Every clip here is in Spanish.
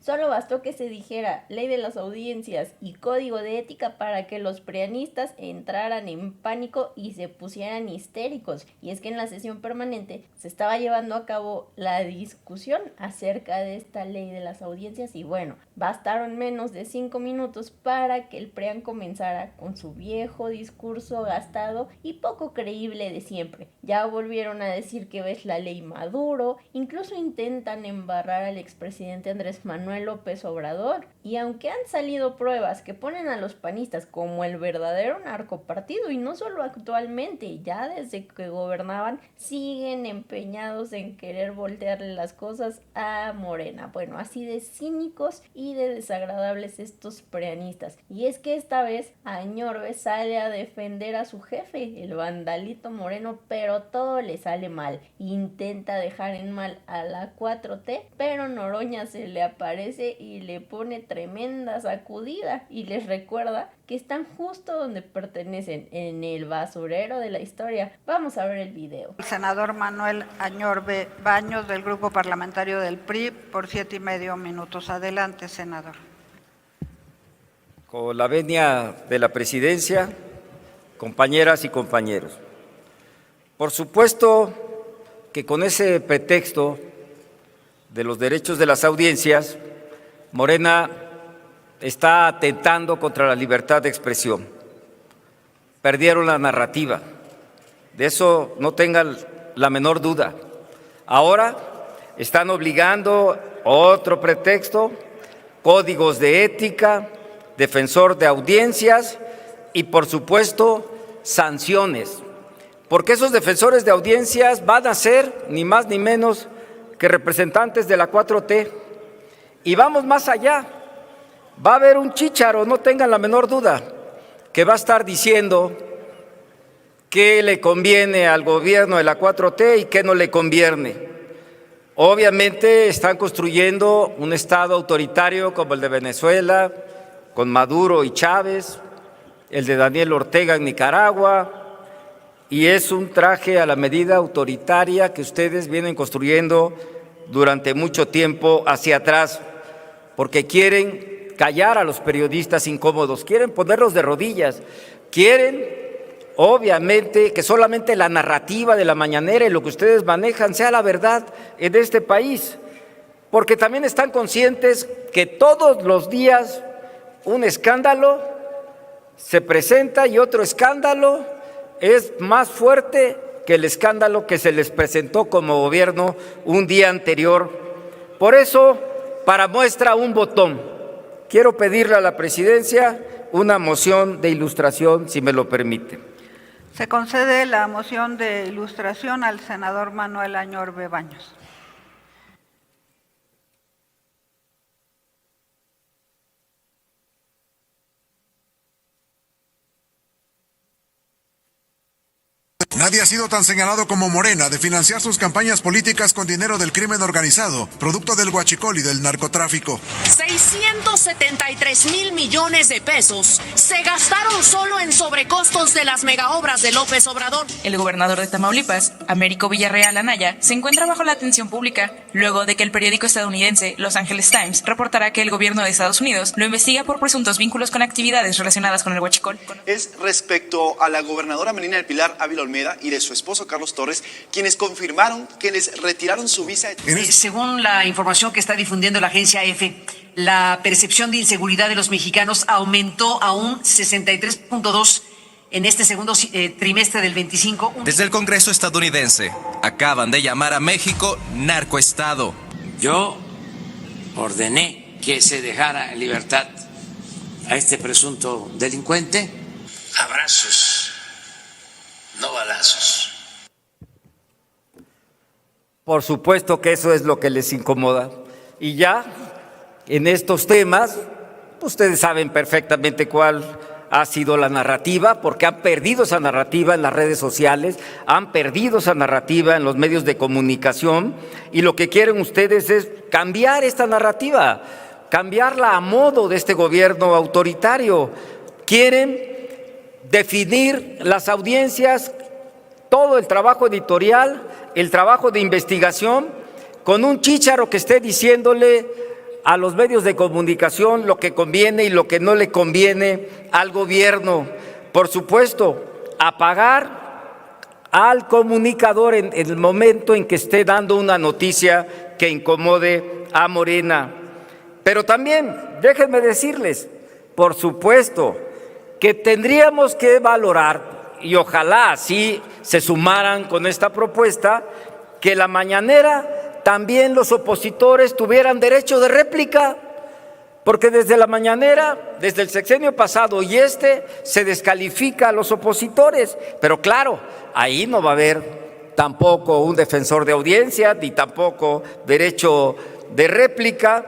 Solo bastó que se dijera ley de las audiencias y código de ética para que los prianistas entraran en pánico y se pusieran histéricos. Y es que en la sesión permanente se estaba llevando a cabo la discusión acerca de esta ley de las audiencias y bueno, bastaron menos de 5 minutos para que el PRIAN comenzara con su viejo discurso gastado y poco creíble de siempre. Ya volvieron a decir que ves la ley Maduro, incluso intentan embarrar al expresidente Andrés Manuel López Obrador. Y aunque han salido pruebas que ponen a los panistas como el verdadero narcopartido, y no solo actualmente, ya desde que gobernaban, siguen empeñados en querer voltearle las cosas a Morena. Bueno, así de cínicos y de desagradables estos prianistas. Y es que esta vez Añorbe sale a defender a su jefe, el vandalito Moreno, pero todo le sale mal. Intenta dejar en mal a la 4T, pero Noroña se le aparece y le pone tremenda sacudida y les recuerda que están justo donde pertenecen, en el basurero de la historia. Vamos a ver el video. El senador Manuel Añorbe Baños, del Grupo Parlamentario del PRI, por 7,5 minutos. Adelante, senador. Con la venia de la presidencia, compañeras y compañeros, por supuesto que con ese pretexto de los derechos de las audiencias, Morena está atentando contra la libertad de expresión. Perdieron la narrativa, de eso no tengan la menor duda. Ahora están obligando otro pretexto, códigos de ética, defensor de audiencias y, por supuesto, sanciones, porque esos defensores de audiencias van a ser ni más ni menos que representantes de la 4T. Y vamos más allá, va a haber un chícharo, no tengan la menor duda, que va a estar diciendo qué le conviene al gobierno de la 4T y qué no le conviene. Obviamente están construyendo un Estado autoritario como el de Venezuela, con Maduro y Chávez, el de Daniel Ortega en Nicaragua, y es un traje a la medida autoritaria que ustedes vienen construyendo durante mucho tiempo hacia atrás, porque quieren callar a los periodistas incómodos, quieren ponerlos de rodillas, quieren obviamente que solamente la narrativa de la mañanera y lo que ustedes manejan sea la verdad en este país, porque también están conscientes que todos los días un escándalo se presenta y otro escándalo es más fuerte que el escándalo que se les presentó como gobierno un día anterior. Por eso, para muestra un botón, quiero pedirle a la presidencia una moción de ilustración, si me lo permite. Se concede la moción de ilustración al senador Manuel Añorbe Baños. Nadie ha sido tan señalado como Morena de financiar sus campañas políticas con dinero del crimen organizado, producto del huachicol y del narcotráfico. 673,000 millones de pesos se gastaron solo en sobrecostos de las megaobras de López Obrador. El gobernador de Tamaulipas, Américo Villarreal Anaya, se encuentra bajo la atención pública luego de que el periódico estadounidense Los Angeles Times reportará que el gobierno de Estados Unidos lo investiga por presuntos vínculos con actividades relacionadas con el huachicol. Es respecto a la gobernadora Melina del Pilar Ávila Olmeda y de su esposo Carlos Torres, quienes confirmaron que les retiraron su visa. Según la información que está difundiendo la agencia EFE, la percepción de inseguridad de los mexicanos aumentó a un 63.2 en este segundo trimestre del 25. Desde el Congreso estadounidense acaban de llamar a México narcoestado. Yo ordené que se dejara en libertad a este presunto delincuente. Abrazos, no balazos. Por supuesto que eso es lo que les incomoda. Y ya en estos temas, ustedes saben perfectamente cuál ha sido la narrativa, porque han perdido esa narrativa en las redes sociales, han perdido esa narrativa en los medios de comunicación, y lo que quieren ustedes es cambiar esta narrativa, cambiarla a modo de este gobierno autoritario. Quieren definir las audiencias, todo el trabajo editorial, el trabajo de investigación, con un chícharo que esté diciéndole a los medios de comunicación lo que conviene y lo que no le conviene al gobierno. Por supuesto, apagar al comunicador en el momento en que esté dando una noticia que incomode a Morena. Pero también, déjenme decirles, por supuesto, que tendríamos que valorar, y ojalá así se sumaran con esta propuesta, que la mañanera también los opositores tuvieran derecho de réplica, porque desde la mañanera, desde el sexenio pasado y se descalifica a los opositores, pero claro, ahí no va a haber tampoco un defensor de audiencia, ni tampoco derecho de réplica,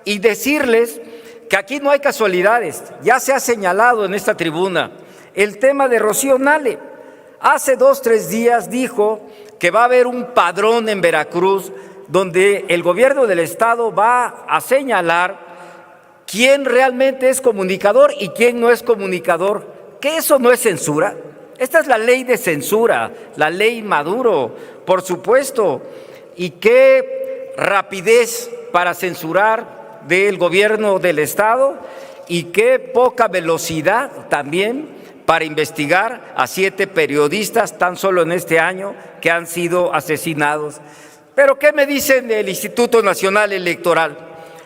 y decirles que aquí no hay casualidades. Ya se ha señalado en esta tribuna el tema de Rocío Nale. Hace 2 o 3 días dijo que va a haber un padrón en Veracruz donde el gobierno del estado va a señalar quién realmente es comunicador y quién no es comunicador. ¿Que eso no es censura? Esta es la ley de censura, la ley Maduro, por supuesto. Y qué rapidez para censurar del gobierno del estado y qué poca velocidad también para investigar a 7 periodistas tan solo en este año que han sido asesinados. Pero ¿qué me dicen del Instituto Nacional Electoral?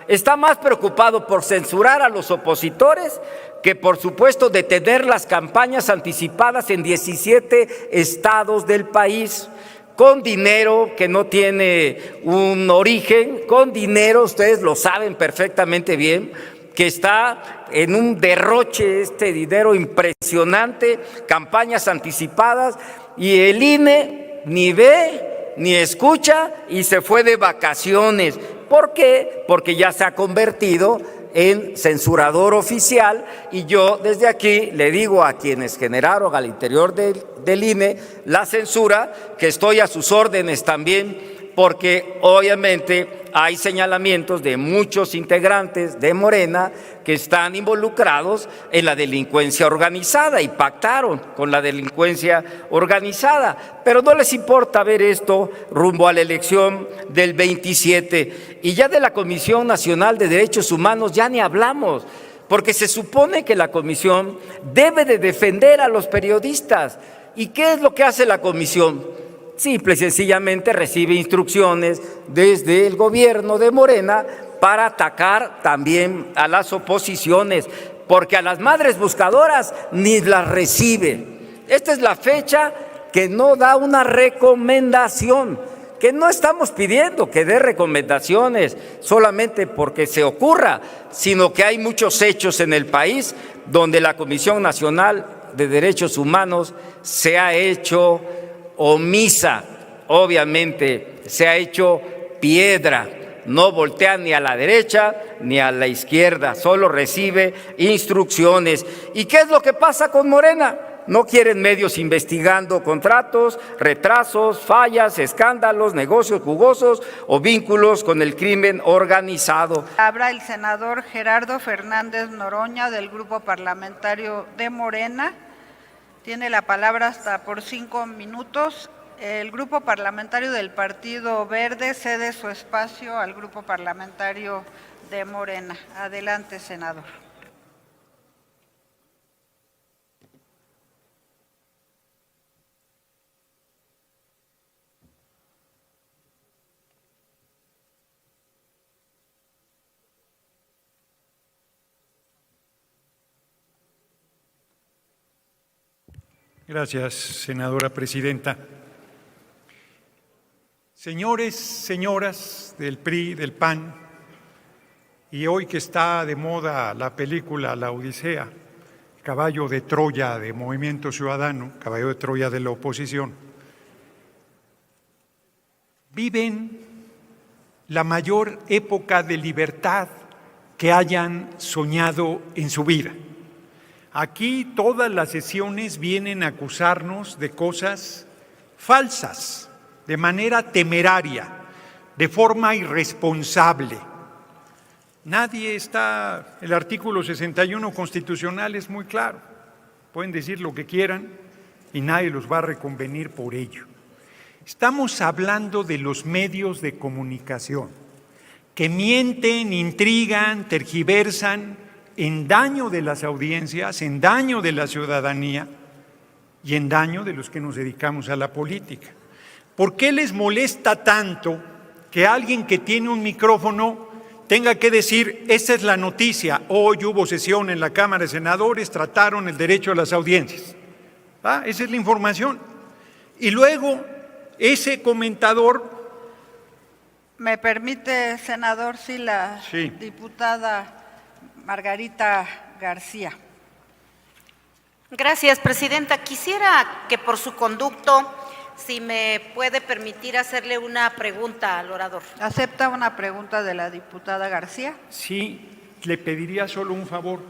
Está más preocupado por censurar a los opositores que, por supuesto, detener las campañas anticipadas en 17 estados del país, con dinero que no tiene un origen, con dinero, ustedes lo saben perfectamente bien, que está en un derroche, este dinero impresionante, campañas anticipadas, y el INE ni ve ni escucha y se fue de vacaciones. ¿Por qué? Porque ya se ha convertido en censurador oficial, y yo desde aquí le digo a quienes generaron al interior del INE la censura que estoy a sus órdenes también, porque obviamente hay señalamientos de muchos integrantes de Morena que están involucrados en la delincuencia organizada y pactaron con la delincuencia organizada, pero no les importa ver esto rumbo a la elección del 27. Y ya de la Comisión Nacional de Derechos Humanos ya ni hablamos, porque se supone que la comisión debe de defender a los periodistas. ¿Y qué es lo que hace la comisión? Simple y sencillamente recibe instrucciones desde el gobierno de Morena para atacar también a las oposiciones, porque a las madres buscadoras ni las recibe. Esta es la fecha que no da una recomendación, que no estamos pidiendo que dé recomendaciones solamente porque se ocurra, sino que hay muchos hechos en el país donde la Comisión Nacional de Derechos Humanos se ha hecho omisa, obviamente se ha hecho piedra, no voltea ni a la derecha ni a la izquierda, solo recibe instrucciones. ¿Y qué es lo que pasa con Morena? No quieren medios investigando contratos, retrasos, fallas, escándalos, negocios jugosos o vínculos con el crimen organizado. Habla el senador Gerardo Fernández Noroña del Grupo Parlamentario de Morena. Tiene la palabra hasta por 5 minutos. El Grupo Parlamentario del Partido Verde cede su espacio al Grupo Parlamentario de Morena. Adelante, senador. Gracias, senadora presidenta. Señores, señoras del PRI, del PAN, y hoy que está de moda la película La Odisea, caballo de Troya de Movimiento Ciudadano, caballo de Troya de la oposición, viven la mayor época de libertad que hayan soñado en su vida. Aquí todas las sesiones vienen a acusarnos de cosas falsas, de manera temeraria, de forma irresponsable. Nadie está, el artículo 61 constitucional es muy claro, pueden decir lo que quieran y nadie los va a reconvenir por ello. Estamos hablando de los medios de comunicación, que mienten, intrigan, tergiversan en daño de las audiencias, en daño de la ciudadanía y en daño de los que nos dedicamos a la política. ¿Por qué les molesta tanto que alguien que tiene un micrófono tenga que decir, esta es la noticia, hoy hubo sesión en la Cámara de Senadores, trataron el derecho a las audiencias? Esa es la información. Y luego, ese comentador... ¿Me permite, senador, diputada Margarita García? Gracias, presidenta. Quisiera que por su conducto, si me puede permitir hacerle una pregunta al orador. ¿Acepta una pregunta de la diputada García? Sí, le pediría solo un favor,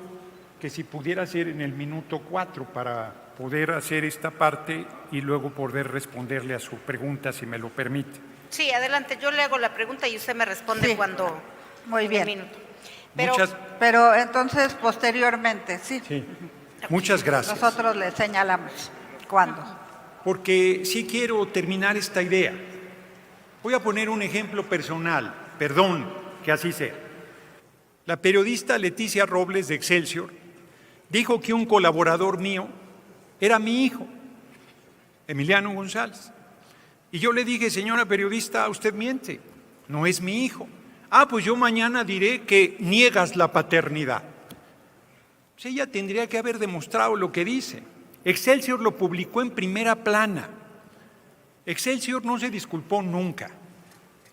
que si pudiera hacer en el minuto 4 para poder hacer esta parte y luego poder responderle a su pregunta, si me lo permite. Sí, adelante, yo le hago la pregunta y usted me responde cuando... Muy bien. Minuto. Pero entonces, posteriormente, sí. Muchas gracias. Nosotros le señalamos cuándo. Porque sí quiero terminar esta idea. Voy a poner un ejemplo personal, perdón que así sea. La periodista Leticia Robles de Excelsior dijo que un colaborador mío era mi hijo, Emiliano González. Y yo le dije, señora periodista, usted miente, no es mi hijo. Pues yo mañana diré que niegas la paternidad. Pues ella tendría que haber demostrado lo que dice. Excelsior lo publicó en primera plana. Excelsior no se disculpó nunca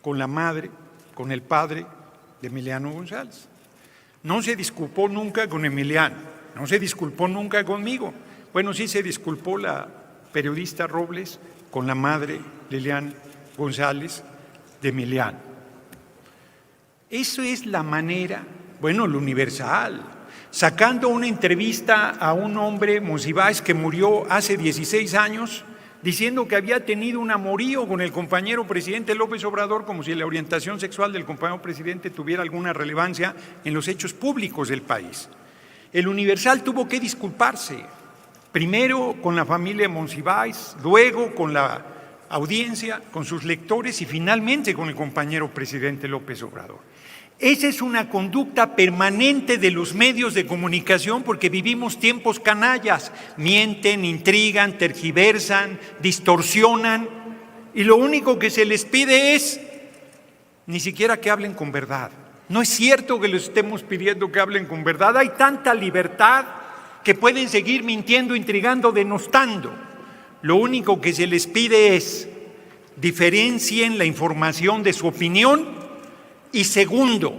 con la madre, con el padre de Emiliano González. No se disculpó nunca con Emiliano, no se disculpó nunca conmigo. Bueno, sí se disculpó la periodista Robles con la madre Lilian González de Emiliano. Eso es la manera, bueno, el Universal, sacando una entrevista a un hombre, Monsiváis, que murió hace 16 años, diciendo que había tenido un amorío con el compañero presidente López Obrador, como si la orientación sexual del compañero presidente tuviera alguna relevancia en los hechos públicos del país. El Universal tuvo que disculparse, primero con la familia Monsiváis, luego con la audiencia, con sus lectores y finalmente con el compañero presidente López Obrador. Esa es una conducta permanente de los medios de comunicación porque vivimos tiempos canallas, mienten, intrigan, tergiversan, distorsionan y lo único que se les pide es ni siquiera que hablen con verdad. No es cierto que les estemos pidiendo que hablen con verdad, hay tanta libertad que pueden seguir mintiendo, intrigando, denostando. Lo único que se les pide es diferencien la información de su opinión. Y segundo,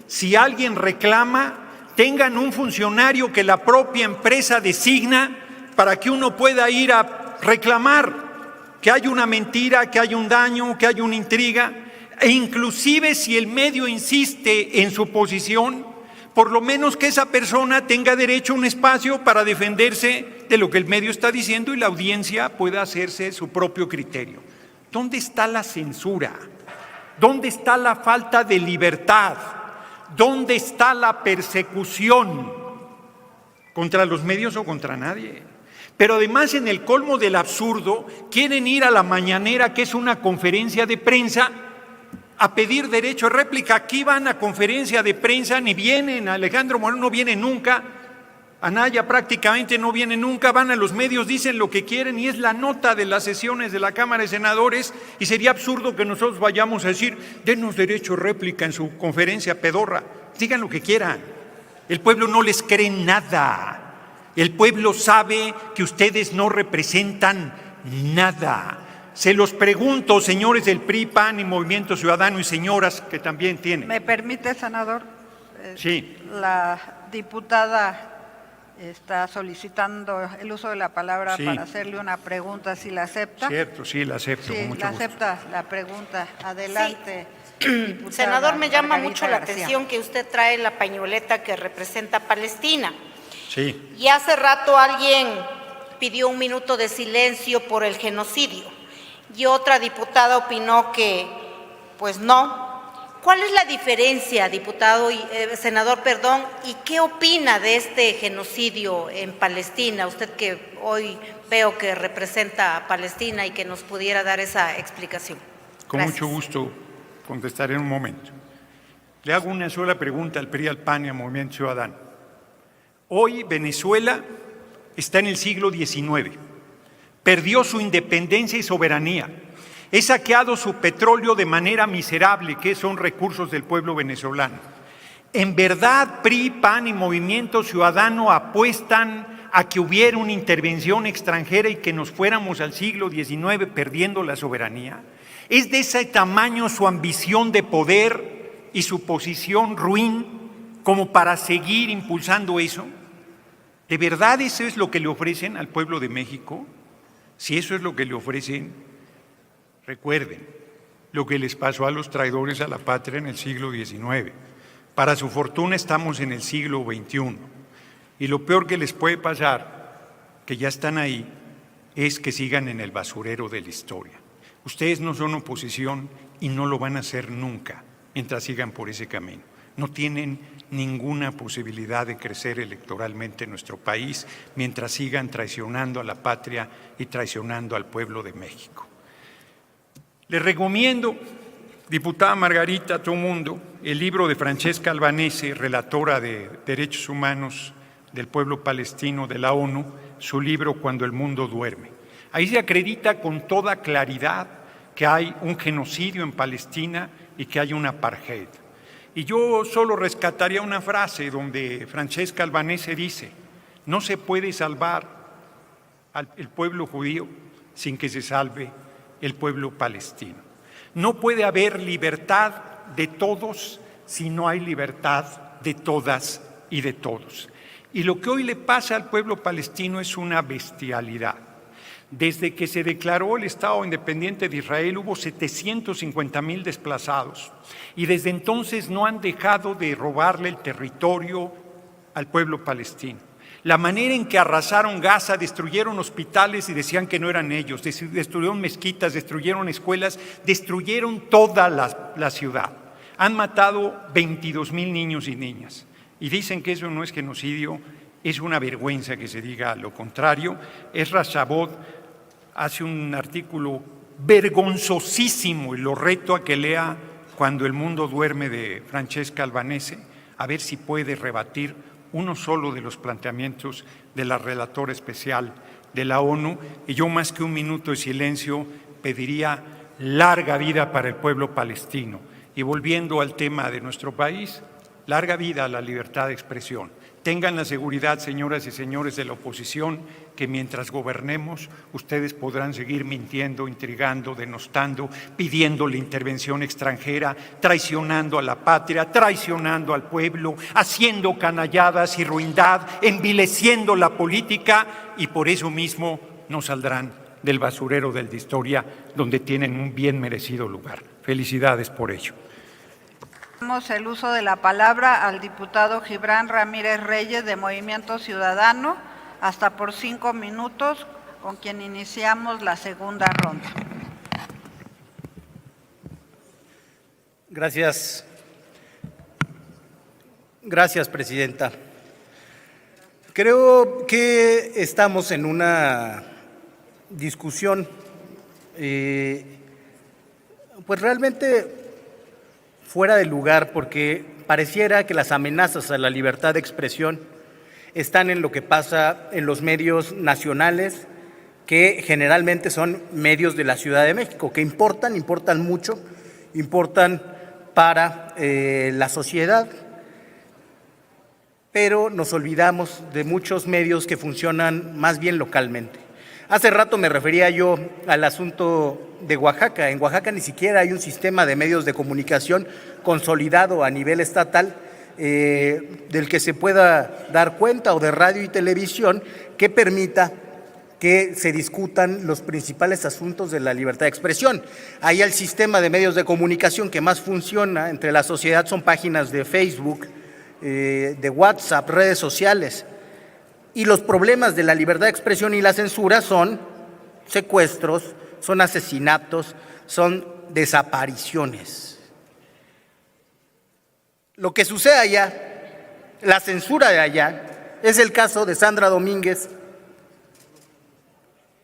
si alguien reclama, tengan un funcionario que la propia empresa designa para que uno pueda ir a reclamar que hay una mentira, que hay un daño, que hay una intriga, e inclusive si el medio insiste en su posición, por lo menos que esa persona tenga derecho a un espacio para defenderse de lo que el medio está diciendo y la audiencia pueda hacerse su propio criterio. ¿Dónde está la censura? ¿Dónde está la falta de libertad? ¿Dónde está la persecución? ¿Contra los medios o contra nadie? Pero además, en el colmo del absurdo, quieren ir a la mañanera, que es una conferencia de prensa, a pedir derecho a réplica. Aquí van a conferencia de prensa, ni vienen. Alejandro Moreno no viene nunca. Anaya prácticamente no viene nunca, van a los medios, dicen lo que quieren y es la nota de las sesiones de la Cámara de Senadores y sería absurdo que nosotros vayamos a decir, denos derecho a réplica en su conferencia pedorra, digan lo que quieran. El pueblo no les cree nada, el pueblo sabe que ustedes no representan nada. Se los pregunto, señores del PRI, PAN y Movimiento Ciudadano y señoras que también tienen. ¿Me permite, senador? Sí. La diputada está solicitando el uso de la palabra para hacerle una pregunta, si la acepta. Cierto, sí, la acepto. Sí, con mucho la gusto. acepta la pregunta. Adelante. Sí. Senador, me llama mucho la García. atención que usted trae la pañoleta que representa a Palestina. Sí. Y hace rato alguien pidió un minuto de silencio por el genocidio y otra diputada opinó que, pues no. ¿Cuál es la diferencia, senador, y qué opina de este genocidio en Palestina? Usted que hoy veo que representa a Palestina y que nos pudiera dar esa explicación. Con Gracias. mucho gusto contestaré en un momento. Le hago una sola pregunta al PRI, al PAN y al Movimiento Ciudadano. Hoy Venezuela está en el siglo XIX, perdió su independencia y soberanía, es saqueado su petróleo de manera miserable, que son recursos del pueblo venezolano. ¿En verdad PRI, PAN y Movimiento Ciudadano apuestan a que hubiera una intervención extranjera y que nos fuéramos al siglo XIX perdiendo la soberanía? ¿Es de ese tamaño su ambición de poder y su posición ruin como para seguir impulsando eso? ¿De verdad eso es lo que le ofrecen al pueblo de México? Si eso es lo que le ofrecen, recuerden lo que les pasó a los traidores a la patria en el siglo XIX. Para su fortuna estamos en el siglo XXI. Y lo peor que les puede pasar, que ya están ahí, es que sigan en el basurero de la historia. Ustedes no son oposición y no lo van a hacer nunca mientras sigan por ese camino. No tienen ninguna posibilidad de crecer electoralmente en nuestro país mientras sigan traicionando a la patria y traicionando al pueblo de México. Les recomiendo, diputada Margarita, a todo mundo, el libro de Francesca Albanese, relatora de Derechos Humanos del pueblo palestino de la ONU, su libro Cuando el mundo duerme. Ahí se acredita con toda claridad que hay un genocidio en Palestina y que hay un apartheid. Y yo solo rescataría una frase donde Francesca Albanese dice: no se puede salvar al pueblo judío sin que se salve el pueblo palestino. No puede haber libertad de todos si no hay libertad de todas y de todos. Y lo que hoy le pasa al pueblo palestino es una bestialidad. Desde que se declaró el Estado Independiente de Israel hubo 750,000 desplazados y desde entonces no han dejado de robarle el territorio al pueblo palestino. La manera en que arrasaron Gaza, destruyeron hospitales y decían que no eran ellos, destruyeron mezquitas, destruyeron escuelas, destruyeron toda la ciudad. Han matado 22,000 niños y niñas y dicen que eso no es genocidio. Es una vergüenza que se diga lo contrario. Ezra Shabot hace un artículo vergonzosísimo y lo reto a que lea Cuando el mundo duerme de Francesca Albanese, a ver si puede rebatir uno solo de los planteamientos de la relatora especial de la ONU. Y yo, más que un minuto de silencio, pediría larga vida para el pueblo palestino. Y volviendo al tema de nuestro país, larga vida a la libertad de expresión. Tengan la seguridad, señoras y señores de la oposición, que mientras gobernemos, ustedes podrán seguir mintiendo, intrigando, denostando, pidiendo la intervención extranjera, traicionando a la patria, traicionando al pueblo, haciendo canalladas y ruindad, envileciendo la política, y por eso mismo no saldrán del basurero de la historia, donde tienen un bien merecido lugar. Felicidades por ello. Damos el uso de la palabra al diputado Gibran Ramírez Reyes de Movimiento Ciudadano, hasta por 5 minutos, con quien iniciamos la segunda ronda. Gracias. Gracias, presidenta. Creo que estamos en una discusión, pues realmente fuera de lugar, porque pareciera que las amenazas a la libertad de expresión están en lo que pasa en los medios nacionales, que generalmente son medios de la Ciudad de México, que importan mucho, importan para la sociedad, pero nos olvidamos de muchos medios que funcionan más bien localmente. Hace rato me refería yo al asunto de Oaxaca. En Oaxaca ni siquiera hay un sistema de medios de comunicación consolidado a nivel estatal del que se pueda dar cuenta, o de radio y televisión, que permita que se discutan los principales asuntos de la libertad de expresión. Ahí el sistema de medios de comunicación que más funciona entre la sociedad son páginas de Facebook, de WhatsApp, redes sociales. Y los problemas de la libertad de expresión y la censura son secuestros, son asesinatos, son desapariciones. Lo que sucede allá, la censura de allá, es el caso de Sandra Domínguez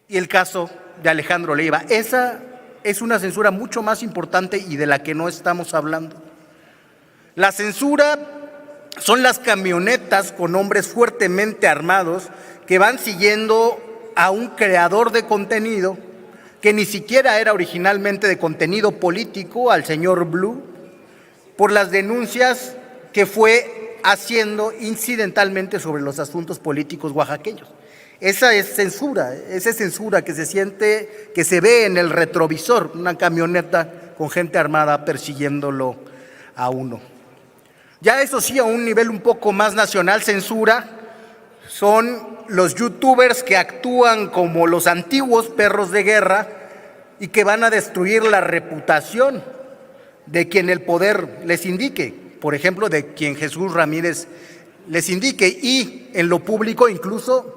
y el caso de Alejandro Leiva. Esa es una censura mucho más importante y de la que no estamos hablando. La censura son las camionetas con hombres fuertemente armados que van siguiendo a un creador de contenido que ni siquiera era originalmente de contenido político, al señor Blue, por las denuncias que fue haciendo incidentalmente sobre los asuntos políticos oaxaqueños. Esa es censura que se siente, que se ve en el retrovisor, una camioneta con gente armada persiguiéndolo a uno. Ya eso sí, a un nivel un poco más nacional, censura son los youtubers que actúan como los antiguos perros de guerra y que van a destruir la reputación de quien el poder les indique, por ejemplo, de quien Jesús Ramírez les indique, y en lo público incluso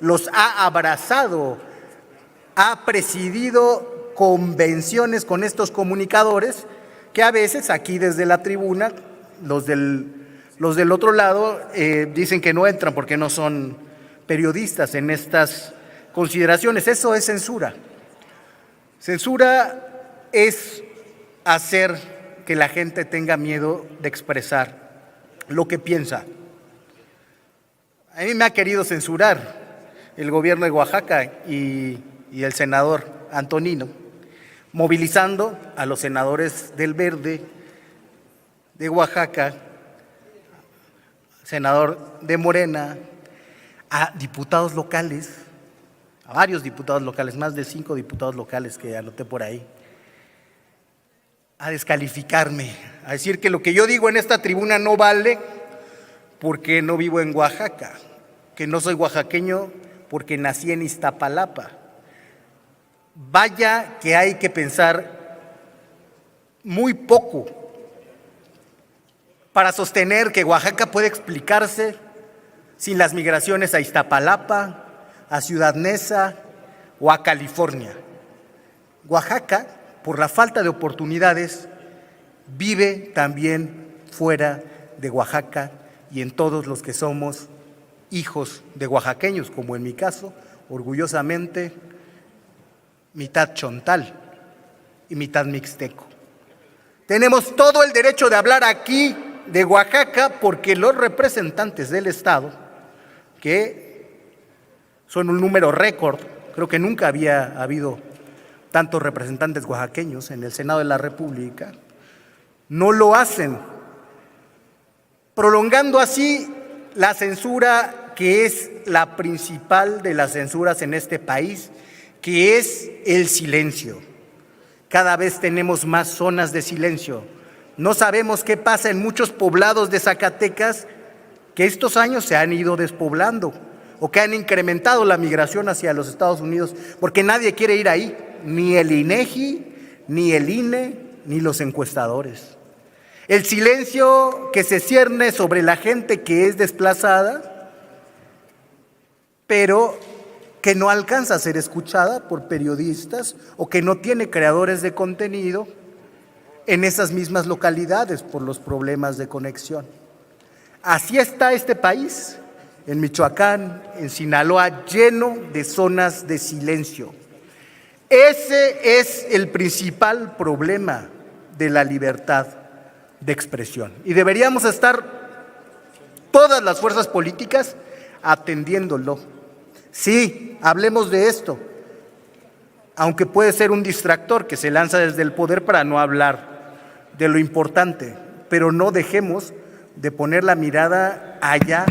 los ha abrazado, ha presidido convenciones con estos comunicadores que a veces aquí desde la tribuna los del otro lado dicen que no entran porque no son periodistas en estas consideraciones. Eso es censura. Censura es hacer que la gente tenga miedo de expresar lo que piensa. A mí me ha querido censurar el gobierno de Oaxaca y el senador Antonino, movilizando a los senadores del Verde de Oaxaca, senador de Morena, a diputados locales, a varios diputados locales, más de 5 diputados locales que anoté por ahí, a descalificarme, a decir que lo que yo digo en esta tribuna no vale porque no vivo en Oaxaca, que no soy oaxaqueño porque nací en Iztapalapa. Vaya que hay que pensar muy poco para sostener que Oaxaca puede explicarse sin las migraciones a Iztapalapa, a Ciudad Neza o a California. Oaxaca, por la falta de oportunidades, vive también fuera de Oaxaca, y en todos los que somos hijos de oaxaqueños, como en mi caso, orgullosamente, mitad chontal y mitad mixteco. Tenemos todo el derecho de hablar aquí de Oaxaca porque los representantes del Estado, que son un número récord, creo que nunca había habido tantos representantes oaxaqueños en el Senado de la República, no lo hacen, prolongando así la censura que es la principal de las censuras en este país, que es el silencio. Cada vez tenemos más zonas de silencio. No sabemos qué pasa en muchos poblados de Zacatecas que estos años se han ido despoblando o que han incrementado la migración hacia los Estados Unidos, porque nadie quiere ir ahí, ni el INEGI, ni el INE, ni los encuestadores. El silencio que se cierne sobre la gente que es desplazada, pero que no alcanza a ser escuchada por periodistas o que no tiene creadores de contenido en esas mismas localidades por los problemas de conexión. Así está este país, en Michoacán, en Sinaloa, lleno de zonas de silencio. Ese es el principal problema de la libertad de expresión. Y deberíamos estar todas las fuerzas políticas atendiéndolo. Sí, hablemos de esto, aunque puede ser un distractor que se lanza desde el poder para no hablar de lo importante, pero no dejemos de poner la mirada allá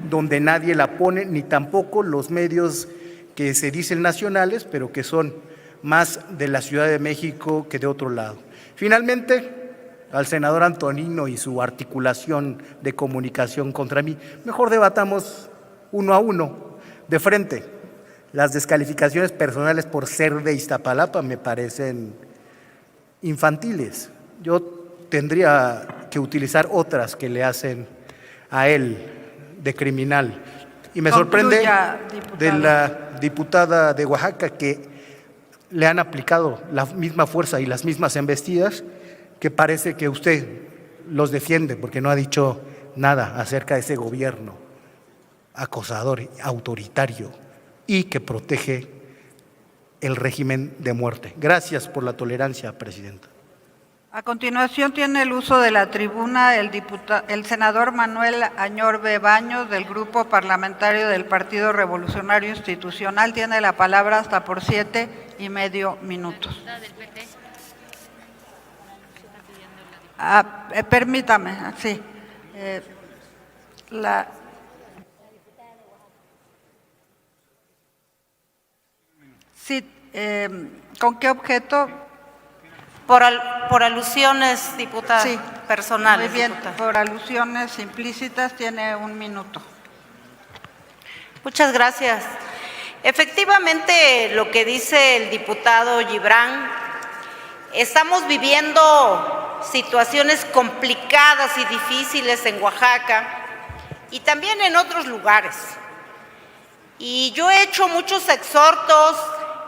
donde nadie la pone, ni tampoco los medios que se dicen nacionales, pero que son más de la Ciudad de México que de otro lado. Finalmente, al senador Antonino y su articulación de comunicación contra mí, mejor debatamos uno a uno, de frente. Las descalificaciones personales por ser de Iztapalapa me parecen infantiles. Yo tendría que utilizar otras que le hacen a él de criminal. Y me sorprende de la diputada de Oaxaca que le han aplicado la misma fuerza y las mismas embestidas, que parece que usted los defiende porque no ha dicho nada acerca de ese gobierno acosador, autoritario y que protege el régimen de muerte. Gracias por la tolerancia, Presidenta. A continuación tiene el uso de la tribuna el senador Manuel Añorbe Baños del Grupo Parlamentario del Partido Revolucionario Institucional. Tiene la palabra hasta por 7,5 minutos. Permítame, sí. ¿Con qué objeto? Por alusiones, diputada, Sí, personales. muy bien, diputada. por alusiones implícitas tiene 1 minuto. Muchas gracias. Efectivamente, lo que dice el diputado Gibran, estamos viviendo situaciones complicadas y difíciles en Oaxaca y también en otros lugares. Y yo he hecho muchos exhortos,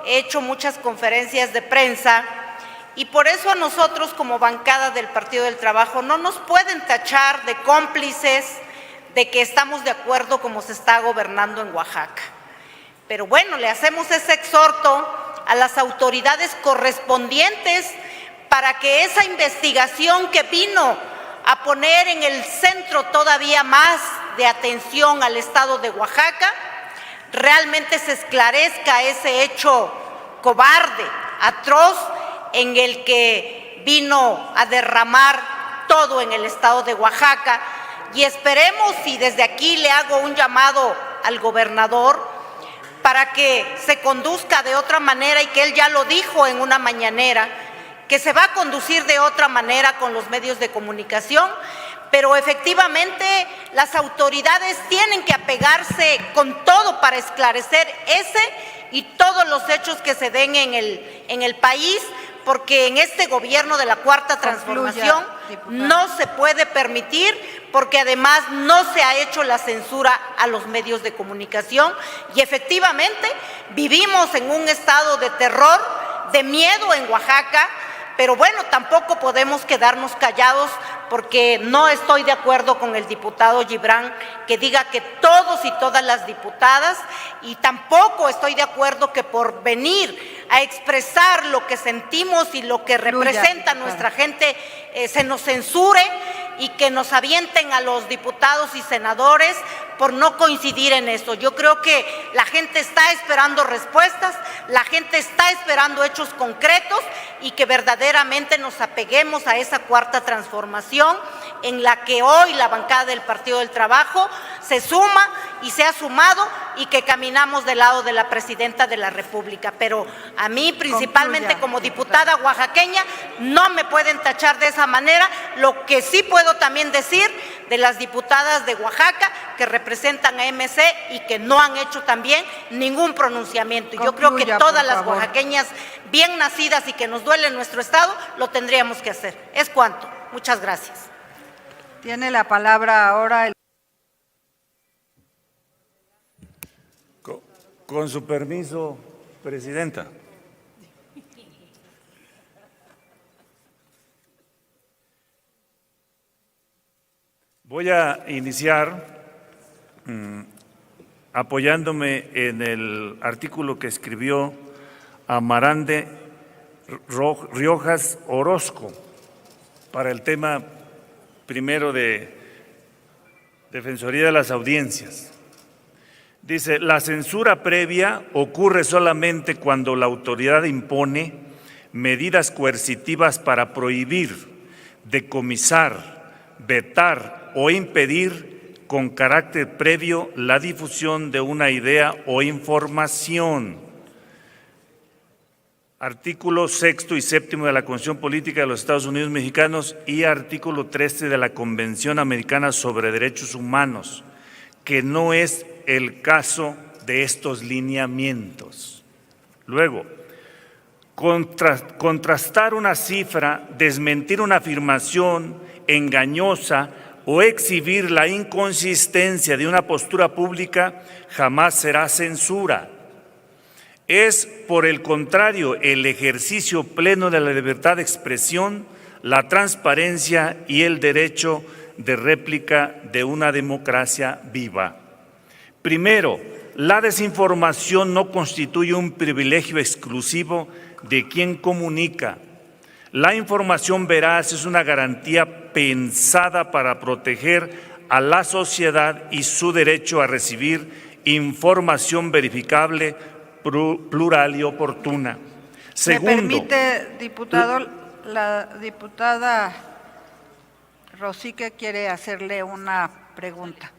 he hecho muchas conferencias de prensa, y por eso a nosotros como bancada del Partido del Trabajo no nos pueden tachar de cómplices de que estamos de acuerdo como se está gobernando en Oaxaca. Pero bueno, le hacemos ese exhorto a las autoridades correspondientes para que esa investigación que vino a poner en el centro todavía más de atención al estado de Oaxaca, realmente se esclarezca ese hecho cobarde, atroz, en el que vino a derramar todo en el estado de Oaxaca. Y esperemos, y desde aquí le hago un llamado al gobernador para que se conduzca de otra manera, y que él ya lo dijo en una mañanera, que se va a conducir de otra manera con los medios de comunicación, pero efectivamente las autoridades tienen que apegarse con todo para esclarecer ese y todos los hechos que se den en el país, porque en este gobierno de la Cuarta Transformación no se puede permitir, porque además no se ha hecho la censura a los medios de comunicación, y efectivamente vivimos en un estado de terror, de miedo en Oaxaca. Pero bueno, tampoco podemos quedarnos callados, porque no estoy de acuerdo con el diputado Gibran que diga que todos y todas las diputadas, y tampoco estoy de acuerdo que por venir a expresar lo que sentimos y lo que representa nuestra gente se nos censure y que nos avienten a los diputados y senadores por no coincidir en eso. Yo creo que la gente está esperando respuestas, la gente está esperando hechos concretos, y que verdaderamente nos apeguemos a esa Cuarta Transformación en la que hoy la bancada del Partido del Trabajo se suma y se ha sumado, y que caminamos del lado de la Presidenta de la República. Pero a mí, principalmente como diputada oaxaqueña, no me pueden tachar de esa manera. Lo que sí puedo también decir de las diputadas de Oaxaca que representan a MC y que no han hecho también ningún pronunciamiento. Y yo creo que todas las oaxaqueñas bien nacidas y que nos duele nuestro estado lo tendríamos que hacer. Es cuanto. Muchas gracias. Tiene la palabra ahora el... Con su permiso, Presidenta. Voy a iniciar apoyándome en el artículo que escribió Amarante Riojas Orozco para el tema primero de Defensoría de las Audiencias. Dice: la censura previa ocurre solamente cuando la autoridad impone medidas coercitivas para prohibir, decomisar, vetar o impedir con carácter previo la difusión de una idea o información. Artículo 6 y 7 de la Constitución Política de los Estados Unidos Mexicanos y artículo 13 de la Convención Americana sobre Derechos Humanos, que no es el caso de estos lineamientos. Luego, contrastar una cifra, desmentir una afirmación engañosa o exhibir la inconsistencia de una postura pública jamás será censura. Es, por el contrario, el ejercicio pleno de la libertad de expresión, la transparencia y el derecho de réplica de una democracia viva. Primero, la desinformación no constituye un privilegio exclusivo de quien comunica. La información veraz es una garantía pensada para proteger a la sociedad y su derecho a recibir información verificable, plural y oportuna. Segundo, ¿me permite, diputado? La diputada Rosique quiere hacerle una pregunta.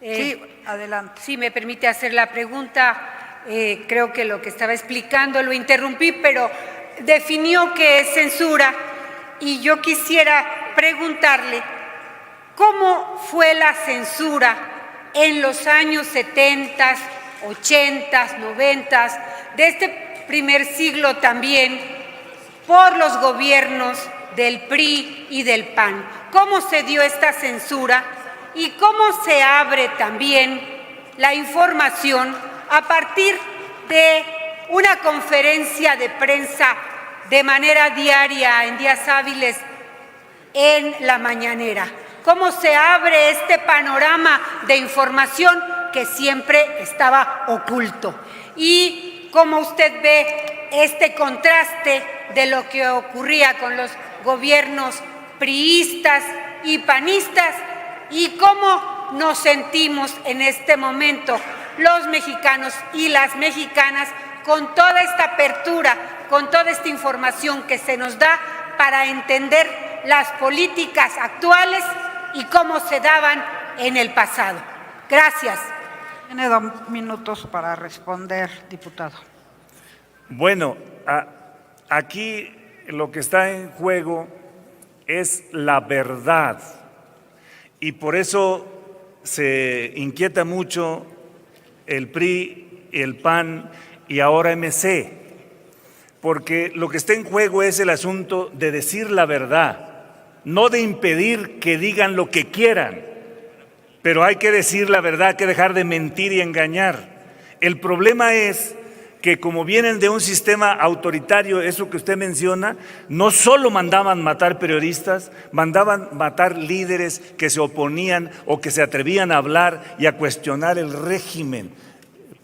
Sí, adelante. Sí, me permite hacer la pregunta. Creo que lo que estaba explicando lo interrumpí, pero definió qué es censura y yo quisiera preguntarle cómo fue la censura en los años 70, 80, 90, de este primer siglo también, por los gobiernos del PRI y del PAN. ¿Cómo se dio esta censura y cómo se abre también la información a partir de una conferencia de prensa de manera diaria, en días hábiles, en la mañanera? ¿Cómo se abre este panorama de información que siempre estaba oculto? Y cómo usted ve este contraste de lo que ocurría con los gobiernos priistas y panistas y cómo nos sentimos en este momento los mexicanos y las mexicanas con toda esta apertura, con toda esta información que se nos da para entender las políticas actuales y cómo se daban en el pasado. Gracias. Tiene 2 minutos para responder, diputado. Bueno, aquí lo que está en juego es la verdad y por eso se inquieta mucho el PRI, el PAN y ahora MC, porque lo que está en juego es el asunto de decir la verdad, no de impedir que digan lo que quieran, pero hay que decir la verdad, hay que dejar de mentir y engañar. El problema es que como vienen de un sistema autoritario, eso que usted menciona, no solo mandaban matar periodistas, mandaban matar líderes que se oponían o que se atrevían a hablar y a cuestionar el régimen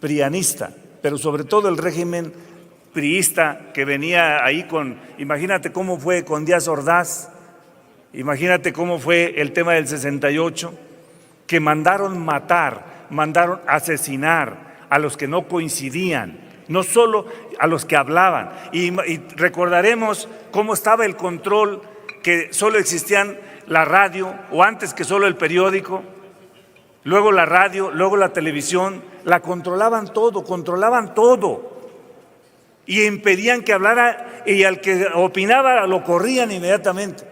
prianista, pero sobre todo el régimen priista que venía ahí con, imagínate cómo fue con Díaz Ordaz, imagínate cómo fue el tema del 68, que mandaron matar, mandaron asesinar a los que no coincidían, no solo a los que hablaban. Y recordaremos cómo estaba el control, que solo existían la radio, o antes que solo el periódico, luego la radio, luego la televisión, la controlaban todo. Y impedían que hablara, y al que opinaba lo corrían inmediatamente.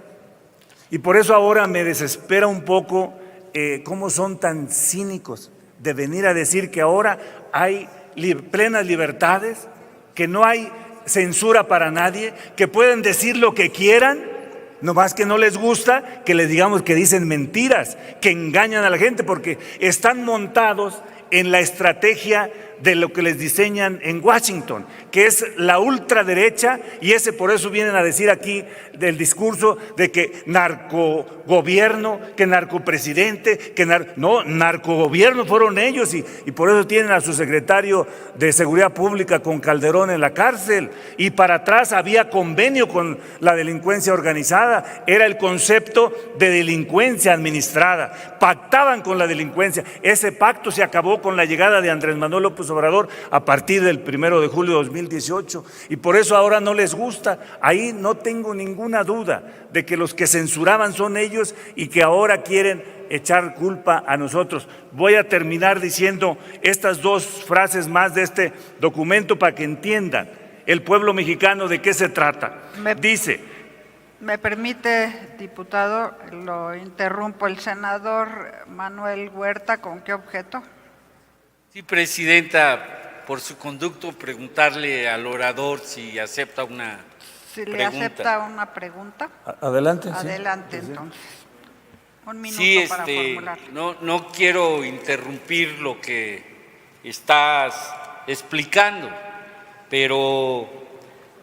Y por eso ahora me desespera un poco cómo son tan cínicos de venir a decir que ahora hay plenas libertades, que no hay censura para nadie, que pueden decir lo que quieran, nomás que no les gusta que les digamos que dicen mentiras, que engañan a la gente, porque están montados en la estrategia de lo que les diseñan en Washington, que es la ultraderecha, y por eso vienen a decir aquí del discurso de que narcogobierno, que narcopresidente, no, narcogobierno fueron ellos, y por eso tienen a su secretario de Seguridad Pública con Calderón en la cárcel, y para atrás había convenio con la delincuencia organizada, era el concepto de delincuencia administrada, pactaban con la delincuencia. Ese pacto se acabó con la llegada de Andrés Manuel López Obrador a partir del 1 de julio de 2018, y por eso ahora no les gusta. Ahí no tengo ninguna duda de que los que censuraban son ellos y que ahora quieren echar culpa a nosotros. Voy a terminar diciendo estas 2 frases más de este documento para que entiendan el pueblo mexicano de qué se trata. Dice: ¿me permite, diputado? Lo interrumpo. El senador Manuel Huerta, ¿con qué objeto? Sí, presidenta, por su conducto, preguntarle al orador si acepta una pregunta. ¿Le acepta una pregunta? Adelante. Adelante, sí. Entonces. 1 minuto Sí, para formular. no quiero interrumpir lo que estás explicando, pero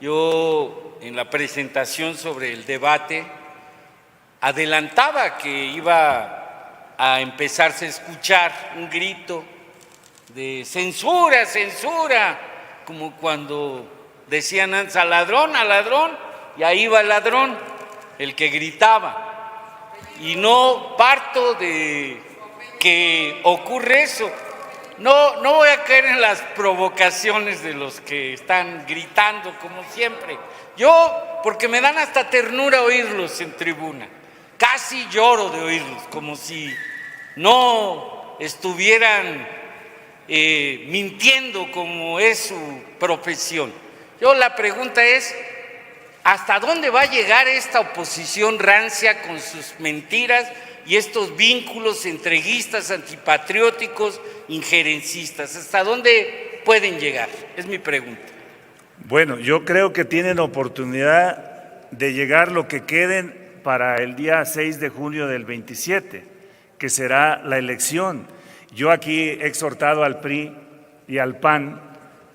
yo en la presentación sobre el debate adelantaba que iba a empezarse a escuchar un grito de censura, censura, como cuando decían antes al ladrón, y ahí va el ladrón, el que gritaba. Y no parto de que ocurre eso. No voy a caer en las provocaciones de los que están gritando como siempre. Yo, porque me dan hasta ternura oírlos en tribuna. Casi lloro de oírlos, como si no estuvieran mintiendo como es su profesión. La pregunta es, ¿hasta dónde va a llegar esta oposición rancia con sus mentiras y estos vínculos entreguistas, antipatrióticos, injerencistas? ¿Hasta dónde pueden llegar? Es mi pregunta. Bueno, yo creo que tienen oportunidad de llegar lo que queden para el día 6 de junio del 27, que será la elección. Yo aquí he exhortado al PRI y al PAN,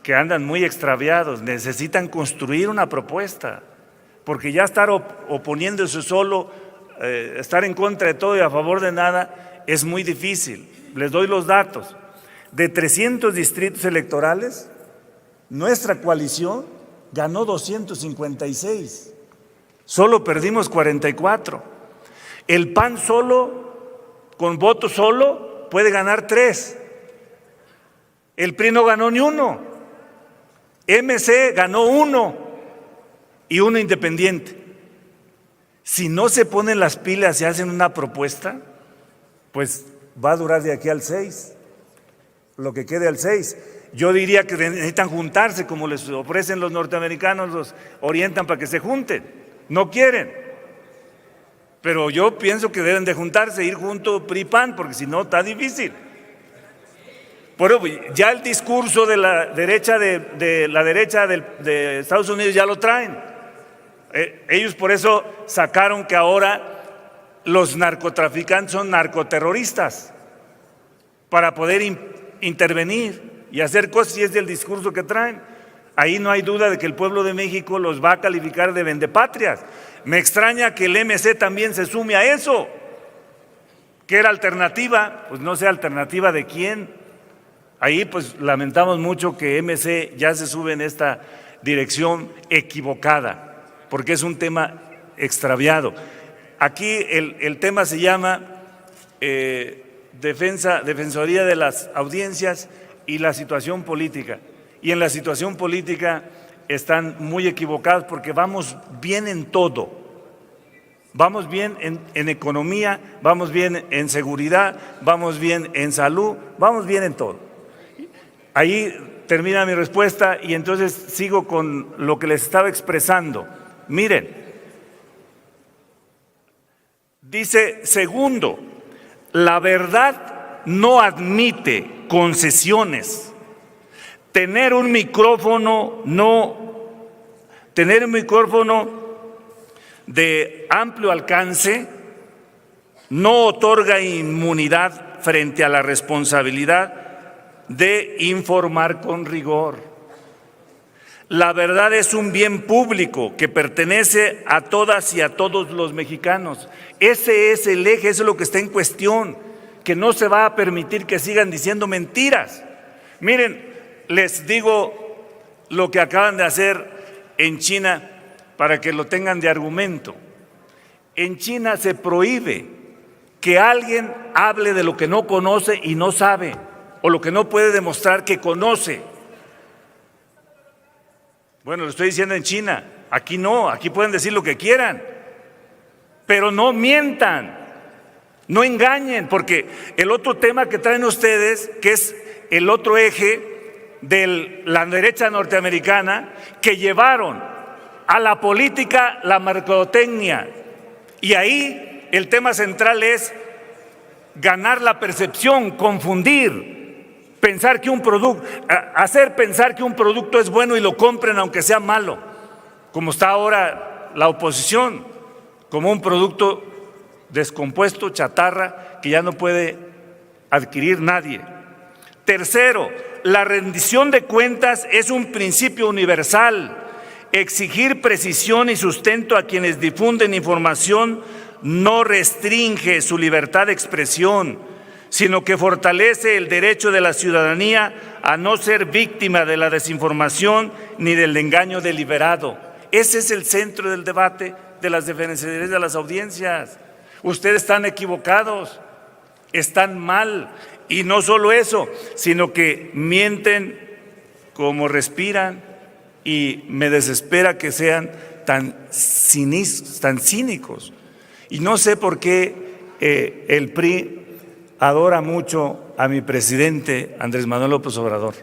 que andan muy extraviados, necesitan construir una propuesta, porque ya estar oponiéndose solo, estar en contra de todo y a favor de nada, es muy difícil. Les doy los datos. De 300 distritos electorales, nuestra coalición ganó 256, solo perdimos 44. El PAN solo, con voto solo, puede ganar 3. El PRI no ganó ni 1. MC ganó 1 y 1 independiente. Si no se ponen las pilas y hacen una propuesta, pues va a durar de aquí al 6, lo que quede al 6. Yo diría que necesitan juntarse, como les ofrecen los norteamericanos, los orientan para que se junten. No quieren. Pero yo pienso que deben de juntarse, ir junto PRI-PAN, porque si no está difícil. Pero ya el discurso de la derecha de Estados Unidos ya lo traen. Ellos por eso sacaron que ahora los narcotraficantes son narcoterroristas, para poder intervenir y hacer cosas, y es del discurso que traen. Ahí no hay duda de que el pueblo de México los va a calificar de vendepatrias. Me extraña que el MC también se sume a eso. ¿Qué era alternativa? Pues no sé, alternativa de quién. Ahí pues lamentamos mucho que MC ya se sube en esta dirección equivocada, porque es un tema extraviado. Aquí el tema se llama Defensoría de las Audiencias y la situación política. Y en la situación política están muy equivocados, porque vamos bien en todo. Vamos bien en economía, vamos bien en seguridad, vamos bien en salud, vamos bien en todo. Ahí termina mi respuesta y entonces sigo con lo que les estaba expresando. Miren, dice, segundo, la verdad no admite concesiones. Tener un micrófono de amplio alcance no otorga inmunidad frente a la responsabilidad de informar con rigor. La verdad es un bien público que pertenece a todas y a todos los mexicanos. Ese es el eje, eso es lo que está en cuestión, que no se va a permitir que sigan diciendo mentiras. Miren, les digo lo que acaban de hacer en China para que lo tengan de argumento. En China se prohíbe que alguien hable de lo que no conoce y no sabe, o lo que no puede demostrar que conoce. Bueno, lo estoy diciendo en China. Aquí no, aquí pueden decir lo que quieran, pero no mientan, no engañen, porque el otro tema que traen ustedes, que es el otro eje de la derecha norteamericana, que llevaron a la política la mercadotecnia, y ahí el tema central es ganar la percepción, confundir, pensar que hacer pensar que un producto es bueno y lo compren aunque sea malo, como está ahora la oposición, como un producto descompuesto, chatarra, que ya no puede adquirir nadie. Tercero, la rendición de cuentas es un principio universal. Exigir precisión y sustento a quienes difunden información no restringe su libertad de expresión, sino que fortalece el derecho de la ciudadanía a no ser víctima de la desinformación ni del engaño deliberado. Ese es el centro del debate de las defensorías de las audiencias. Ustedes están equivocados, están mal, y no solo eso, sino que mienten como respiran, y me desespera que sean tan cínicos. Y no sé por qué el PRI adora mucho a mi presidente Andrés Manuel López Obrador,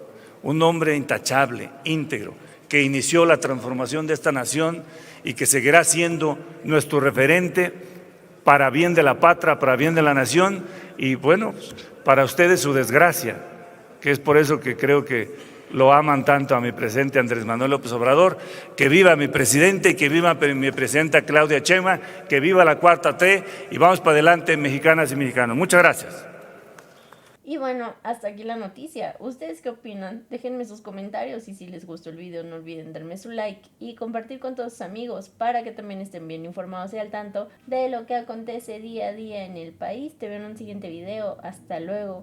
un hombre intachable, íntegro, que inició la transformación de esta nación y que seguirá siendo nuestro referente para bien de la patria, para bien de la nación, y bueno, para ustedes su desgracia, que es por eso que creo que lo aman tanto a mi presidente Andrés Manuel López Obrador. Que viva mi presidente, que viva mi presidenta Claudia Sheinbaum, que viva la 4T, y vamos para adelante, mexicanas y mexicanos. Muchas gracias. Y bueno, hasta aquí la noticia. ¿Ustedes qué opinan? Déjenme sus comentarios, y si les gustó el video no olviden darme su like y compartir con todos sus amigos para que también estén bien informados y al tanto de lo que acontece día a día en el país. Te veo en un siguiente video. Hasta luego.